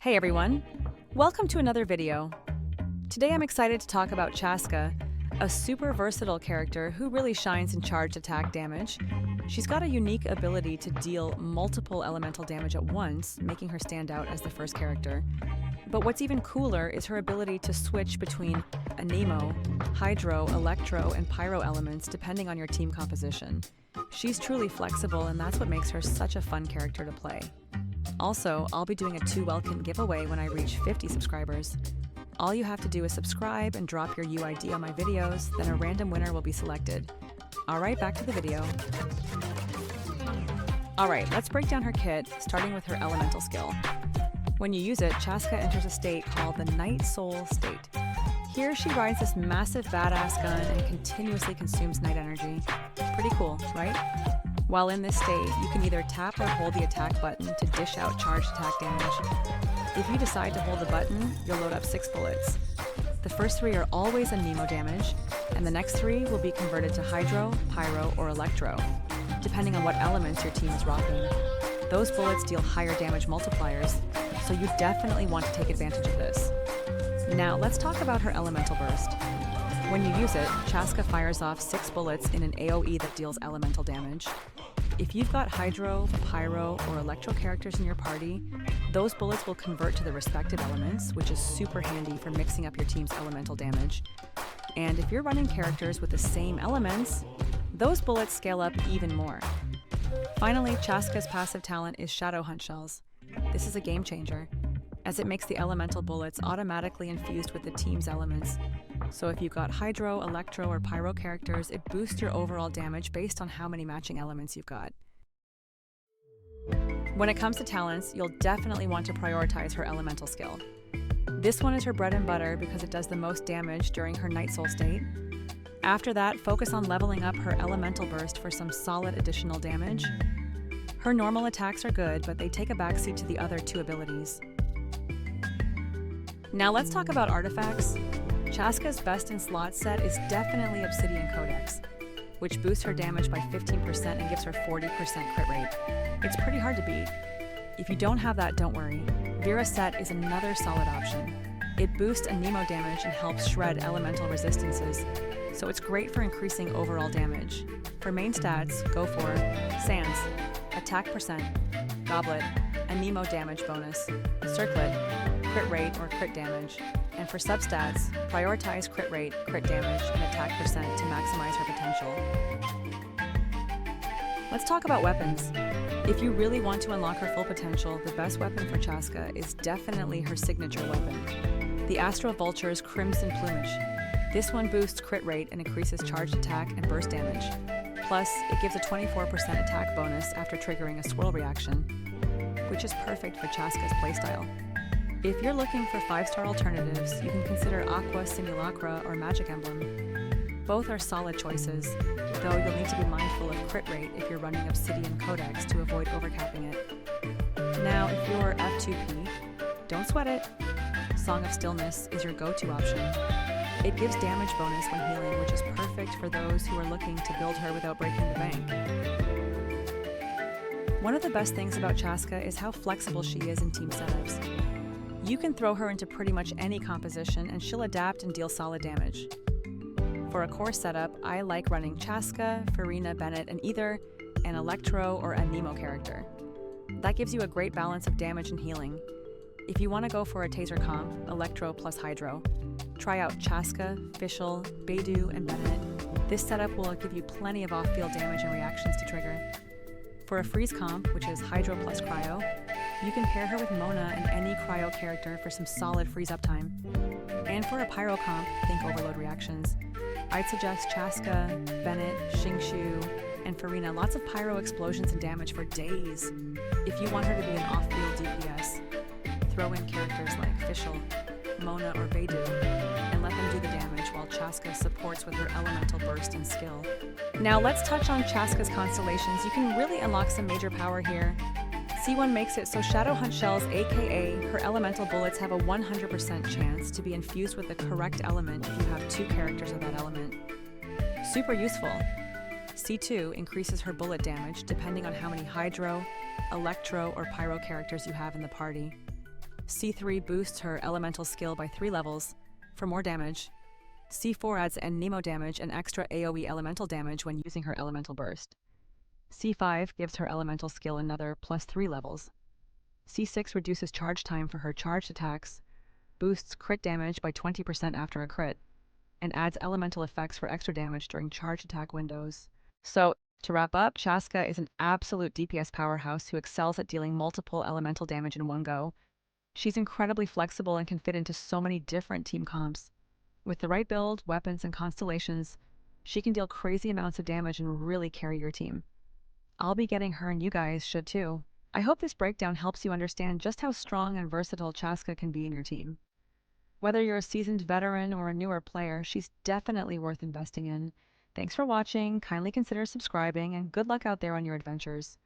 Hey everyone, welcome to another video. Today I'm excited to talk about Chasca, a super versatile character who really shines in charged attack damage. She's got a unique ability to deal multiple elemental damage at once, making her stand out as the first character. But what's even cooler is her ability to switch between Anemo, Hydro, Electro, and Pyro elements depending on your team composition. She's truly flexible, and that's what makes her such a fun character to play. Also, I'll be doing a 2 Welkin giveaway when I reach 50 subscribers. All you have to do is subscribe and drop your UID on my videos, then a random winner will be selected. Alright, back to the video. Alright, let's break down her kit, starting with her elemental skill. When you use it, Chasca enters a state called the Night Soul state. Here she rides this massive badass gun and continuously consumes night energy. Pretty cool, right? While in this state, you can either tap or hold the attack button to dish out charged attack damage. If you decide to hold the button, you'll load up 6 bullets. The first 3 are always Anemo damage, and the next 3 will be converted to Hydro, Pyro, or Electro, depending on what elements your team is rocking. Those bullets deal higher damage multipliers, so you definitely want to take advantage of this. Now let's talk about her elemental burst. When you use it, Chasca fires off 6 bullets in an AoE that deals elemental damage. If you've got Hydro, Pyro, or Electro characters in your party, those bullets will convert to the respective elements, which is super handy for mixing up your team's elemental damage. And if you're running characters with the same elements, those bullets scale up even more. Finally, Chasca's passive talent is Shadow Hunt Shells. This is a game changer, as it makes the elemental bullets automatically infused with the team's elements. So if you've got Hydro, Electro, or Pyro characters, it boosts your overall damage based on how many matching elements you've got. When it comes to talents, you'll definitely want to prioritize her elemental skill. This one is her bread and butter because it does the most damage during her Night Soul state. After that, focus on leveling up her elemental burst for some solid additional damage. Her normal attacks are good, but they take a backseat to the other 2 abilities. Now let's talk about artifacts. Chasca's best in slot set is definitely Obsidian Codex, which boosts her damage by 15% and gives her 40% crit rate. It's pretty hard to beat. If you don't have that, don't worry. Vera set is another solid option. It boosts Anemo damage and helps shred elemental resistances, so it's great for increasing overall damage. For main stats, go for Sands, attack percent, Goblet, Anemo damage bonus, Circlet, crit rate or crit damage, and for substats, prioritize crit rate, crit damage, and attack percent to maximize her potential. Let's talk about weapons. If you really want to unlock her full potential, the best weapon for Chasca is definitely her signature weapon, the Astral Vulture's Crimson Plumage. This one boosts crit rate and increases charged attack and burst damage. Plus, it gives a 24% attack bonus after triggering a swirl reaction, which is perfect for Chasca's playstyle. If you're looking for 5-star alternatives, you can consider Aqua Simulacra or Magic Emblem. Both are solid choices, though you'll need to be mindful of crit rate if you're running Obsidian Codex to avoid overcapping it. Now, if you're F2P, don't sweat it. Song of Stillness is your go-to option. It gives damage bonus when healing, which is perfect for those who are looking to build her without breaking the bank. One of the best things about Chasca is how flexible she is in team setups. You can throw her into pretty much any composition and she'll adapt and deal solid damage. For a core setup, I like running Chasca, Farina, Bennett, and either an Electro or Anemo character. That gives you a great balance of damage and healing. If you want to go for a taser comp, Electro plus Hydro, try out Chasca, Fischl, Beidou, and Bennett. This setup will give you plenty of off-field damage and reactions to trigger. For a freeze comp, which is Hydro plus Cryo, you can pair her with Mona and any Cryo character for some solid freeze uptime. And for a Pyro comp, think Overload reactions. I'd suggest Chasca, Bennett, Xingshu, and Farina. Lots of Pyro explosions and damage for days. If you want her to be an off-field DPS, throw in characters like Fischl, Mona, or Beidou, and let them do the damage while Chasca supports with her elemental burst and skill. Now let's touch on Chasca's constellations. You can really unlock some major power here. C1 makes it so Shadow Hunt Shells, aka her elemental bullets, have a 100% chance to be infused with the correct element if you have 2 characters of that element. Super useful. C2 increases her bullet damage depending on how many Hydro, Electro, or Pyro characters you have in the party. C3 boosts her elemental skill by 3 levels for more damage. C4 adds an Nemo damage and extra AoE elemental damage when using her elemental burst. C5 gives her elemental skill another plus 3 levels. C6 reduces charge time for her charged attacks, boosts crit damage by 20% after a crit, and adds elemental effects for extra damage during charge attack windows. So, to wrap up, Chasca is an absolute DPS powerhouse who excels at dealing multiple elemental damage in one go. She's incredibly flexible and can fit into so many different team comps. With the right build, weapons, and constellations, she can deal crazy amounts of damage and really carry your team. I'll be getting her and you guys should too. I hope this breakdown helps you understand just how strong and versatile Chasca can be in your team. Whether you're a seasoned veteran or a newer player, she's definitely worth investing in. Thanks for watching, kindly consider subscribing, and good luck out there on your adventures.